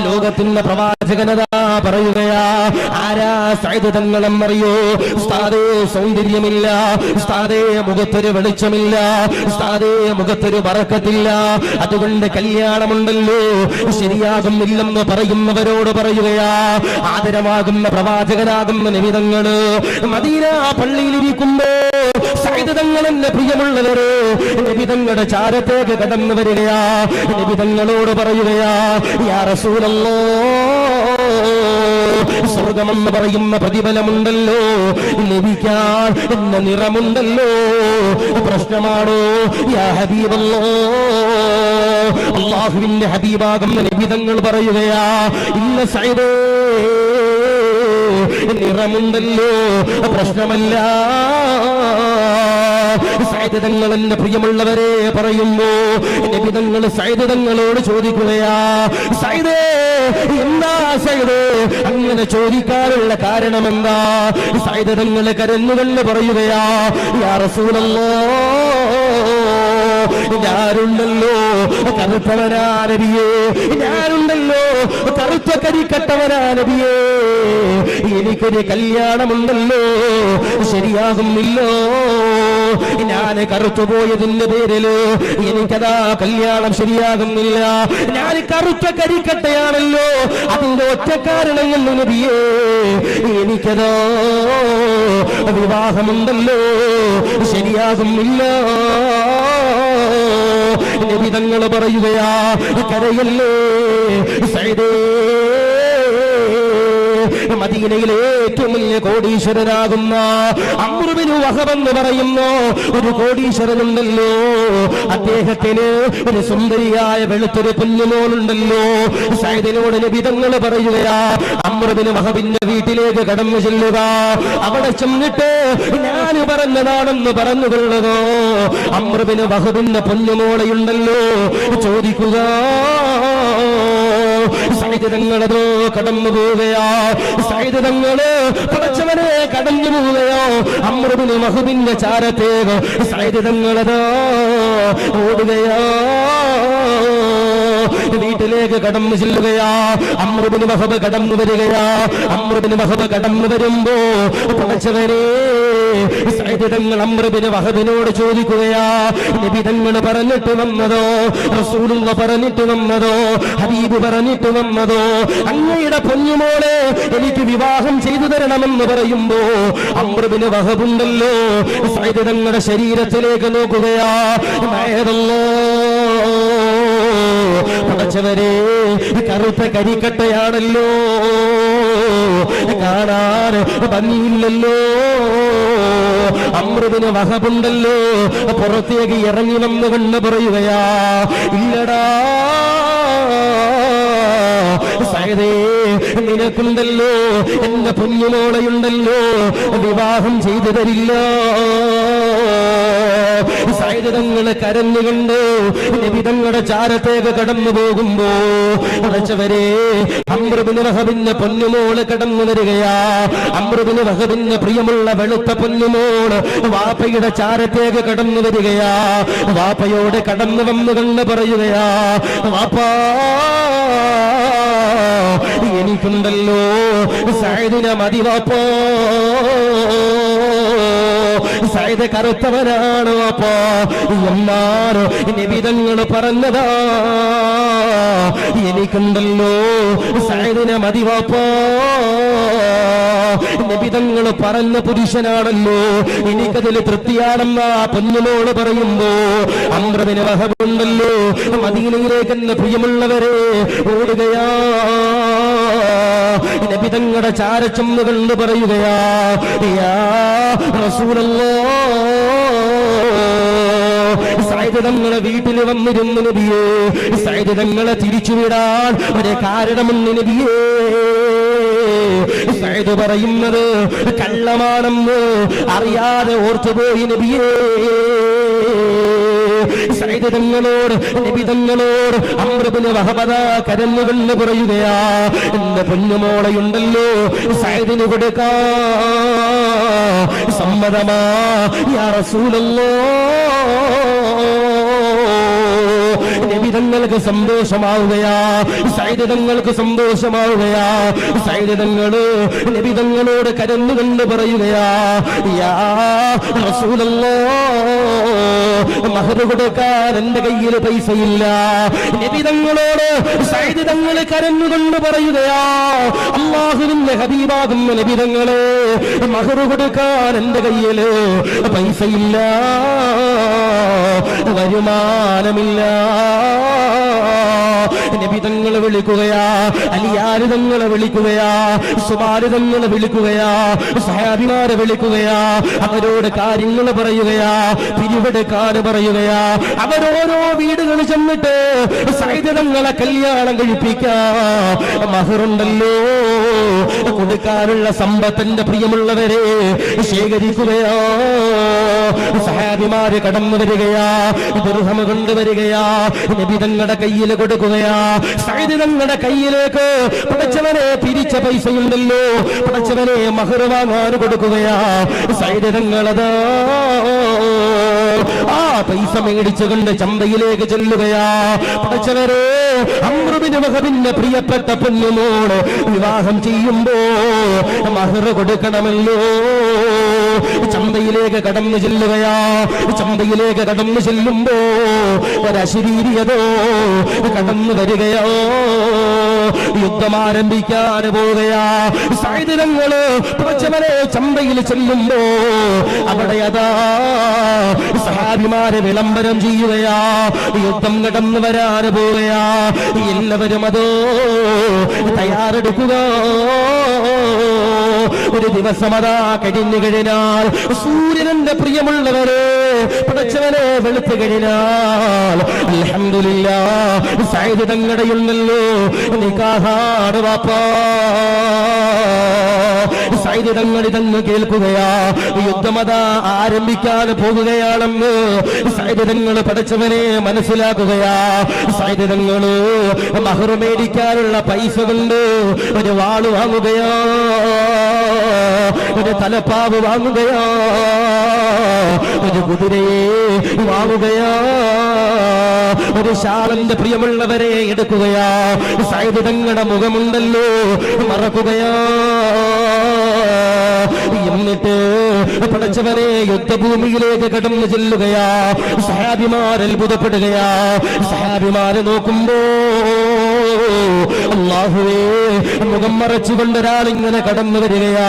ലോകത്തിന്റെ പ്രവാചകനതാ പറയുകയാ. ആരാ സയ്യിദ് തങ്ങളെന്നറിയോ? ഉസ്താദേ സൗന്ദര്യമില്ല, ഉസ്താദേ മുഖത്തൊരു വെളിച്ചമില്ല, ഉസ്താദേ മുഖത്തൊരു ബറക്കത്തില്ല, അതുകൊണ്ട് കല്യാണമുണ്ടല്ലോ ശരിയാകുന്നില്ലെന്ന് പറയുന്നവരോട് പറയുകയാ. ആദരമാകുന്ന പ്രവാചകനാകുന്ന നബി തങ്ങള് മദീന പള്ളിയിലിരിക്കുമ്പോ സയ്യിദ് തങ്ങൾ എന്നെ പ്രിയമുള്ളവര് നബി തങ്ങളുടെ ചാരത്തേക്ക് കടന്നു വരികയാ. നബി തങ്ങളോട് പറയുകയാ, യാ റസൂലല്ലാഹ്, സ്വർഗമെന്ന് പറയുന്ന പ്രതിഫലമുണ്ടല്ലോ, ലഭിക്കാൻ എന്ന നിറമുണ്ടല്ലോ, പ്രശ്നമാണോ യാ ഹബീബല്ലാഹ്? അല്ലാഹുവിന്റെ ഹബീബാകുന്ന നബി തങ്ങൾ പറയുകയാ, ഇന്ന സയ്യിദേ, നിറമുണ്ടല്ലോ, പ്രശ്നമല്ല. സയ്യിദ് തങ്ങൾ എന്റെ പ്രിയമുള്ളവരെ പറയുമ്പോ നബി തങ്ങൾ സയ്യിദ് തങ്ങളോട് ചോദിക്കുകയാ, സയ്യിദേ എന്താ സയ്യിദേ അങ്ങനെ ചോദിക്കാനുള്ള കാരണം എന്താ? സയ്യിദ് തങ്ങൾ കരഞ്ഞുകൊണ്ട് പറയുകയാ, യാ റസൂലല്ലാഹ്, ഞാനുണ്ടല്ലോ കറുത്തവനാ നബിയേ, ഞാനുണ്ടല്ലോ കറുത്ത കരിക്കട്ടവനാ നബിയേ, എനിക്കൊരു കല്യാണമുണ്ടല്ലോ ശരിയാകുന്നില്ലോ, ഞാൻ കറുത്തുപോയതിന്റെ പേരില് എനിക്കതാ കല്യാണം ശരിയാകുന്നില്ല, ഞാൻ കറുത്ത കരിക്കട്ടയാണല്ലോ, അതിന്റെ ഒറ്റ കാരണം കൊണ്ട് നബിയേ എനിക്കതോ വിവാഹമുണ്ടല്ലോ ശരിയാകുന്നില്ല. നബി തങ്ങൾ പറയുകയാ, കരയല്ലേ സയ്യിദേ, മദീനയിലെ ഏറ്റവും വലിയ കോടീശ്വരനാകുന്ന അംർ ഇബ്നു വഹബ് എന്ന് പറയുന്ന ഒരു കോടീശ്വരനുണ്ടല്ലോ, അദ്ദേഹത്തിന് ഒരു സുന്ദരിയായ വെളുത്തൊരു കുഞ്ഞുമോളുണ്ടല്ലോ. സയ്യിദിനോട് നബി തങ്ങൾ പറയുകയാ, അംർ ഇബ്നു വഹബിന്റെ വീട്ടിലേക്ക് കടന്നു ചെല്ലുക, അവിടെ ചെന്നിട്ട് ഞാൻ പറഞ്ഞതാണെന്ന് പറഞ്ഞുകൊള്ളുകോ. അംർ ഇബ്നു വഹബിന്റെ പൊന്നുമോളയുണ്ടല്ലോ ചോദിക്കുക. സയ്യിദ് തങ്ങളതോ കടന്നു പോവുകയാ, സയ്യിദ് തങ്ങള് പടച്ചവനെ കടന്നു പോവുകയോ. അംർ ഇബ്നു വഹബിന്റെ ചാരത്തേക്ക് സയ്യിദ് തങ്ങളതോ ഓടുകയോ, വീട്ടിലേക്ക് കടന്നു ചെല്ലുകയാ. അംർ ഇബ്നു വഹബ് കടന്നു വരികയാ. അംർ ഇബ്നു വഹബ് കടന്നു വരുമ്പോ പടച്ചവനെ സയ്യിദ് തങ്ങൾ അംർ ഇബ്നു വഹബിനോട് ചോദിക്കുകയാ, നബി തങ്ങൾ പറഞ്ഞിട്ട് വന്നതോ, റസൂലുള്ളാഹി പറഞ്ഞിട്ട് വന്നതോ, ഹബീബ് പറഞ്ഞിട്ട് വന്നതോ, അങ്ങയുടെ പൊന്നുമോളെ എനിക്ക് വിവാഹം ചെയ്തു തരണമെന്ന് പറയുമ്പോ അംർ ഇബ്നു വഹബ് ഉണ്ടല്ലോ സയ്യിദ് തങ്ങളുടെ ശരീരത്തിലേക്ക് നോക്കുകയാ. പടച്ചവരെ കറുത്ത കരിക്കട്ടയാണല്ലോ, കാണാൻ ഭംഗിയില്ലല്ലോ. അംർ ഇബ്നു വഹബ് ഉണ്ടല്ലോ പുറത്തേക്ക് ഇറങ്ങി വന്നുകൊണ്ട് പറയുകയാ, ഇല്ലടാ സയ്യിദേ, നിനക്കുണ്ടല്ലോ എന്റെ പൊന്നുമോളയുണ്ടല്ലോ വിവാഹം ചെയ്തു തരില്ല. സയ്യിദ് തങ്ങൾ കരഞ്ഞുകൊണ്ട് നബി തങ്ങളുടെ ചാരത്തേക്ക് കടന്നു പോകുമ്പോ പടച്ചവരെ അംർ ഇബ്നു വഹബിന്റെ പൊന്നുമോള് കടന്നു വരികയാ. അംർ ഇബ്നു വഹബിന്റെ പ്രിയമുള്ള വെളുത്ത പൊന്നുമോള് വാപ്പയുടെ ചാരത്തേക്ക് കടന്നു വരികയാ. വാപ്പയോട് കടന്നു വന്നു കണ്ട് പറയുകയാ, വാപ്പാ എനിക്കുണ്ടല്ലോ സയ്യിദിനെ മതി വാപ്പോ, സയ്യിദ് കറുത്തവനാണ് വാപ്പോ, എന്നാരോ നബി തങ്ങൾ പറഞ്ഞതാ, എനിക്കുണ്ടല്ലോ സയ്യിദിനെ മതി വാപ്പോ. നബി തങ്ങൾ പറഞ്ഞ പുരുഷനാണല്ലോ, എനിക്കതിൽ തൃപ്തിയാണെന്ന പൊന്നുമോള് പറയുമ്പോ അംർ ഇബ്നു വഹബ് ഉണ്ടല്ലോ മദീനയിലേക്ക് എന്നെ പ്രിയമുള്ളവരെ ഓടുകയാ. നബി തങ്ങളുടെ ചാരച്ചെന്ന് കണ്ട് പറയുകയാ, യാ റസൂലല്ലാഹ്, സയ്യിദ് തങ്ങളെ വീട്ടിൽ വന്നിരുന്നു നബിയേ, സയ്യിദ് തങ്ങളെ തിരിച്ചുവിടാൻ ഒരു കാരണമുണ്ട് നബിയേ. സയ്യിദ് പറയുന്നത് കള്ളമാണെന്ന് അറിയാതെ ഓർത്തുപോയി നബിയേ. സയ്യിദ് തങ്ങളോട് നബി തങ്ങളോട് അംർ ഇബ്നു വഹബ് കരഞ്ഞുകൊണ്ട് പറയുകയാ, എന്റെ പൊന്നുമോളയുണ്ടല്ലോ സയ്യിദിന് കൊടുക്കാ സമ്മതമാ യാ റസൂലല്ലാഹ്. നബി തങ്ങൾക്ക് സന്തോഷമാവുകയാ, സയ്യിദ് തങ്ങൾക്ക് സന്തോഷമാവുകയാ. സയ്യിദ് തങ്ങള് നബി തങ്ങളോട് കരന്നുകൊണ്ട് പറയുകയാ, യാ റസൂലല്ലാഹ്, മഹർ കൊടുക്കാൻ എന്റെ കയ്യിൽ പൈസയില്ല. നബി തങ്ങളോട് സയ്യിദ് തങ്ങൾ കരഞ്ഞുകൊണ്ട് പറയുകയാ, അല്ലാഹുവിന്റെ ഹബീബാകുന്ന നബി തങ്ങളെ, മഹർ കൊടുക്കാൻ എന്റെ കയ്യില് പൈസയില്ല, വരുമാനമില്ല. നബി തങ്ങളെ വിളിക്കുകയാ, അലിയാര് തങ്ങളെ വിളിക്കുകയാ, സുമാര് തങ്ങളെ വിളിക്കുകയാ, സഹാബിമാരെ വിളിക്കുകയാ, അവരോട് കാര്യങ്ങൾ പറയുകയാ, പിരിവെടുക്കാൻ പറയുകയാ. അവരോരോ വീടുകൾ ചെന്നിട്ട് സയ്യിദ് തങ്ങളെ കല്യാണം കഴിപ്പിക്കാ. മഹറുണ്ടല്ലോ, കൊടുക്കാനുള്ള സമ്പത്തിന്റെ പ്രിയമുള്ളവരെ ശേഖരിക്കുകയാ. സഹാബിമാര് കടന്നു വരികയാ, ദിർഹം കൊണ്ടുവരികയാ, നബി തങ്ങളുടെ കയ്യിൽ കൊടുക്കുകയാ. സയ്യിദ് തങ്ങളുടെ കയ്യിലേക്ക് പടച്ചവനെ പിരിച്ച പൈസയുണ്ടല്ലോ, പടച്ചവനെ മഹർ വാങ്ങാൻ കൊടുക്കുകയാ. സയ്യിദ് തങ്ങളതാ ആ പൈസ മേടിച്ചുകൊണ്ട് ചന്തയിലേക്ക് ചെല്ലുകയാ. പടച്ചവരെ, അംർ ബിൻ വഹബിന്റെ പ്രിയപ്പെട്ട പൊന്നുമോള് വിവാഹം ചെയ്യുമ്പോ മഹർ കൊടുക്കണമല്ലോ. ചന്തയിലേക്ക് കടന്നു ചെല്ലുകയാ. ചന്തയിലേക്ക് കടന്നു ചെല്ലുമ്പോ ഒരശരീരിയതോ കടന്നു വരികയോ, യുദ്ധം ആരംഭിക്കാൻ പോവുകയാ. സയ്യിദ് തങ്ങള് പടച്ചവനെ ചന്തയിൽ ചെല്ലുമ്പോ അവിടെ അതാ സഹാബിമാരെ വിളംബരം ചെയ്യുകയാ. യുദ്ധം കടന്നു വരാൻ പോവുകയാ. എല്ലാവരും അതോ തയ്യാറെടുക്കുക. ഒരു ദിവസം അതാ കഴിഞ്ഞു കഴിഞ്ഞാൽ, സൂര്യന്റെ പ്രിയമുള്ളവരെ, പടച്ചവനെ വെളുത്തു കഴിഞ്ഞാൽ, അൽഹംദുലില്ലാഹ് സയ്യിദ് തങ്ങളുടെ ഉണ്ടല്ലോ നിക്കാഹാണ് വാപ്പാ. സയ്യിദ് തങ്ങൾ ഇതങ്ങ് കേൾക്കുകയാ. യുദ്ധമതാ ആരംഭിക്കാൻ പോകുകയാണെന്ന് സയ്യിദ് തങ്ങൾ പടച്ചവനെ മനസ്സിലാക്കുകയാ. സയ്യിദ് തങ്ങള് മഹർ മേടിക്കാനുള്ള പൈസ കൊണ്ട് ഒരു വാള് വാങ്ങുകയാ, ഒരു തലപ്പാവ് വാങ്ങുകയാ, ഒരു കുതിരയെ വാങ്ങുകയാ, ഒരു ശാളന്റെ പ്രിയമുള്ളവരെ എടുക്കുകയാ. സയ്യിദ് തങ്ങളുടെ മുഖമുണ്ടല്ലോ മറക്കുകയാ. എന്നിട്ട് പടച്ചവനെ യുദ്ധഭൂമിയിലേക്ക് കടന്നു ചെല്ലുകയാ. സഹാബിമാർ അത്ഭുതപ്പെടുകയാ. സഹാബിമാരെ നോക്കുമ്പോ അല്ലാഹുവേ, മുഖം മറച്ചുകൊണ്ട് ഒരാളിങ്ങനെ കടന്നു വരികയാ.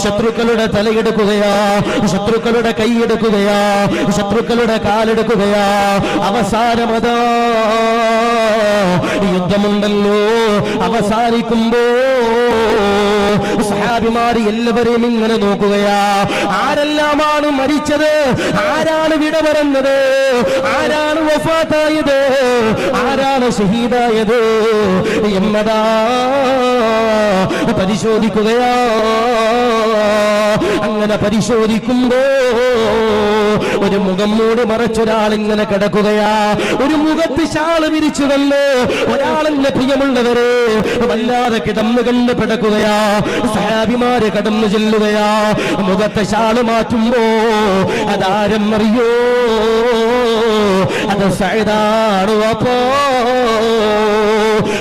ശത്രുക്കളുടെ തലയെടുക്കുകയാ, ശത്രുക്കളുടെ കൈയെടുക്കുകയാ, ശത്രുക്കളുടെ കാലെടുക്കുകയാ. അവസാനമതാ യുദ്ധമുണ്ടല്ലോ അവസാനിക്കുമ്പോ സഹാബിമാര് എല്ലാവരെയും ഇങ്ങനെ നോക്കുകയാ. ആരെല്ലാമാണ് മരിച്ചത്, ആരാണ് വിട പറഞ്ഞത്, ആരാണ് വഫാത്തായത്, ആരാണ് ഷഹീദായത് എന്നതാ പരിശോധിക്കുകയാ. അങ്ങനെ പരിശോധിക്കുമ്പോ ഒരു മുഖം മൂടി മറച്ചൊരാളിങ്ങനെ കിടക്കുകയാ. ഒരു മുഖത്ത് ശാള് വിരിച്ചുവല്ലോ ഒരാളെന്നെ പ്രിയമുള്ളവരെ വല്ലാതെ കിടന്നു കണ്ട് പിടക്കുകയാ. സഹാബിമാര് കടന്നു ചെല്ലുകയാ. മുഖത്തെ ശാള് മാറ്റുമ്പോ അതാരെന്നറിയോ? അത് സയ്യിദാണ്. അപ്പോ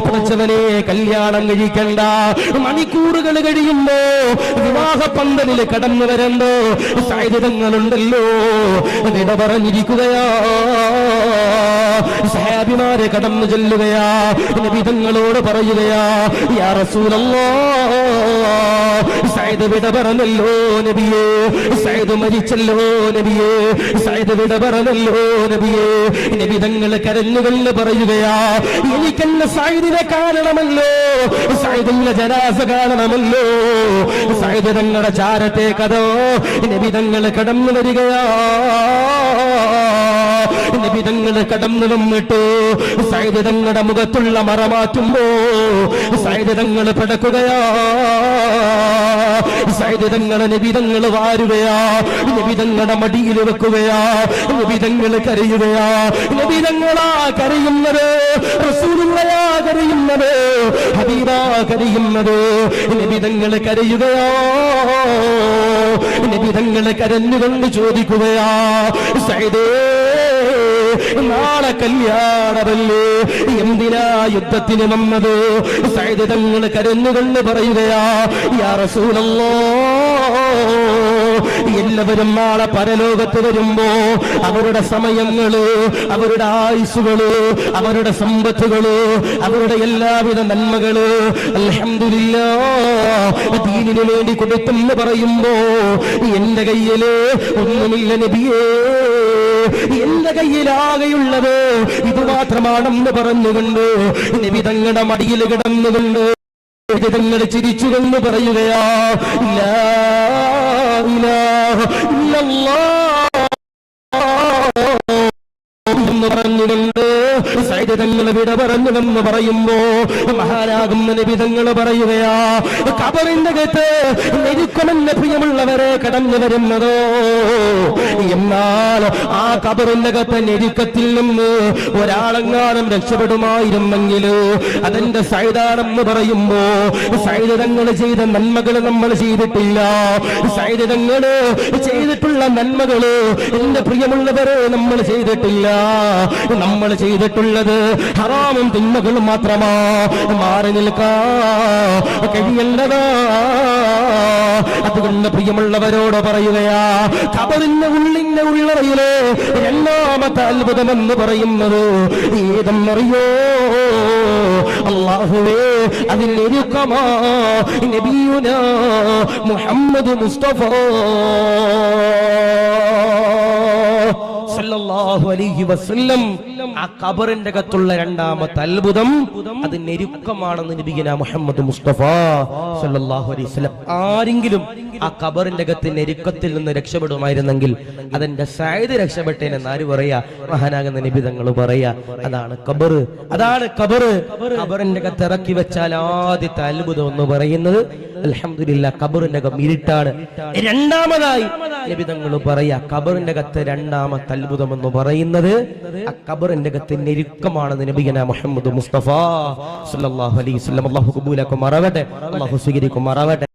പടച്ചവനെ കല്യാണം കഴിക്കണ്ട, മണിക്കൂറുകൾ കഴിയുമ്പോ വിവാഹ പന്തലിൽ കടന്നു വരണ്ടോ സയ്യിദ് തങ്ങളുണ്ടല്ലോ വിട പറഞ്ഞിരിക്കുകയാ. സഹാബിമാരെ കടന്നു ചെല്ലുകയാ. നബി തങ്ങളോട് പറയുകയാ, യാ റസൂലല്ലാഹ്, സയ്യിദ് വിട പറഞ്ഞല്ലോ നബിയേ, സയ്യിദ് മരിച്ചല്ലോ നബിയേ, സയ്യിദ് വിട പറഞ്ഞല്ലോ നബിയേ. നബി തങ്ങൾ കരഞ്ഞുകൊണ്ട് പറയുകയാ, എനിക്കെന്നെ സയ്യിദിനെ കാണണമല്ലോ, സയ്യിദിന്റെ ജനാസ കാണണമല്ലോ. സയ്യിദ് തങ്ങളുടെ ചാരത്തേക്കതോ നബി തങ്ങൾ കടന്നു വരികയാ. നബി തങ്ങൾ കടന്നു വന്നിട്ട് സയ്യിദ് തങ്ങളുടെ മുഖത്തുള്ള മറ മാറ്റുമ്പോ സയ്യിദ് തങ്ങൾ പിടക്കുകയാ. സയ്യിദ് തങ്ങളെ നബി തങ്ങൾ വാരുകയാ. നബി തങ്ങളുടെ മടിയിൽ വെക്കുകയാ. നബി തങ്ങൾ കരയുകയാ. നബി തങ്ങളാ കരയുന്നത്, റസൂലുള്ളാഹിയാ കരയുന്നത്, ഹബീബാ കരയുന്നത്. നബി തങ്ങൾ കരയുകയാ. നബി തങ്ങൾ കരഞ്ഞുകൊണ്ട് ചോദിക്കുകയാ, സയ്യിദേ നാളെ കല്യാണമല്ലേ, എന്തിനാ യുദ്ധത്തിന് വന്നത്? സയ്യിദ് തങ്ങൾ കരഞ്ഞുകൊണ്ട് പറയുകയാ, യാ റസൂലല്ലാഹ്, എല്ലാവരും നാളെ പരലോകത്ത് വരുമ്പോ അവരുടെ സമയങ്ങള്, അവരുടെ ആയുസ്സുകള്, അവരുടെ സമ്പത്തുകള്, അവരുടെ എല്ലാവിധ നന്മകള് അൽഹംദുലില്ലാഹ് ദീനിനു വേണ്ടി കൊടുത്തെന്ന് പറയുമ്പോ എന്റെ കയ്യില് ഒന്നുമില്ല നബിയേ, എന്റെ കയ്യിലാകെയുള്ളത് ഇത് മാത്രമാണെന്ന് പറഞ്ഞുകൊണ്ട് നബി തങ്ങളുടെ മടിയിൽ കിടന്നുകൊണ്ട് തങ്ങൾ ചിരിച്ചുകൊണ്ട് പറയുകയാ, ലാ ഇലാഹ ഇല്ലല്ലാഹ് എന്ന് പറഞ്ഞുകൊണ്ട് സയ്യിദ് തങ്ങൾ വിട പറഞ്ഞുവെന്ന് പറയുമ്പോ മഹാനാകുന്ന നബി തങ്ങൾ പറയുകയാ, ഖബറിന്റെ അകത്ത് ഞെരുക്കമെന്ന് പ്രിയമുള്ളവരെ കടന്നു വരുന്നതോ, എന്നാൽ ആ ഖബറിന്റെ അകത്ത് ഞെരുക്കത്തിൽ നിന്ന് ഒരാളെങ്ങാനും രക്ഷപ്പെടുമായിരുന്നെങ്കിൽ അതെന്റെ സയ്യിദാണെന്ന് പറയുമ്പോ സയ്യിദ് തങ്ങൾ ചെയ്ത നന്മകൾ നമ്മൾ ചെയ്തിട്ടില്ല. സയ്യിദ് തങ്ങൾ ചെയ്തിട്ടുള്ള നന്മകള് എന്റെ പ്രിയമുള്ളവരെ നമ്മൾ ചെയ്തിട്ടില്ല. നമ്മൾ ചെയ്തിട്ടുള്ളത് ഹറാമും തിന്മകളും മാത്രമാ. മാറി നിൽക്കാ കഴിയേണ്ടതാ. അതുകൊണ്ട് പ്രിയമുള്ളവരോട് പറയുകയാ, ഖബറിന്റെ ഉള്ളറയിലെ രണ്ടാമത്തെ അത്ഭുതമെന്ന് പറയുന്നത് ഏതെന്നറിയോ? അല്ലാഹുവേ, അതിലൊരുക്കമാ നബിയുനാ മുഹമ്മദ് മുസ്തഫ സല്ലല്ലാഹു അലൈഹി വസല്ലം. ആ ഖബറിന്റെ അകത്തുള്ള രണ്ടാമത്തെ അത്ഭുതം അത് ഞെരുക്കമാണെന്ന് നബിയുനാ മുഹമ്മദ് മുസ്തഫ സല്ലല്ലാഹു അലൈഹി വസല്ലം. ആരെങ്കിലും ആ ഖബറിന്റെ അകത്ത് ഞെരുക്കത്തിൽ നിന്ന് രക്ഷപ്പെടുമായിരുന്നെങ്കിൽ അതെന്റെ സയ്യിദ് രക്ഷപ്പെട്ടേനെന്ന് ആര് പറയാ? മഹാനാകുന്ന നബി തങ്ങൾ പറയാ, അതാണ് ഖബർ, അതാണ് ഖബർ. ഖബറിന്റെ അകത്ത് ഇറക്കി വെച്ചാൽ ആദ്യത്തെ അത്ഭുതം എന്ന് പറയുന്നത് അൽഹംദുലില്ലാഹ് ഖബറിന്റെ അകം ഇരുട്ടാണ്. രണ്ടാമതായി നബി തങ്ങൾ പറയാ, ഖബറിന്റെ അകത്ത് രണ്ടാമത്തെ അത്ഭുതം എന്ന് പറയുന്നത് ആ ഖബറിന്റെ അകത്ത് ഞെരുക്കമാണെന്ന് നബിയുനാ മുഹമ്മദ് മുസ്തഫ സല്ലല്ലാഹു അലൈഹി വസല്ലം. അല്ലാഹു ഖബൂലക്കുമാറാവട്ടെ, അല്ലാഹു സ്വീകരിക്കുമാറാവട്ടെ.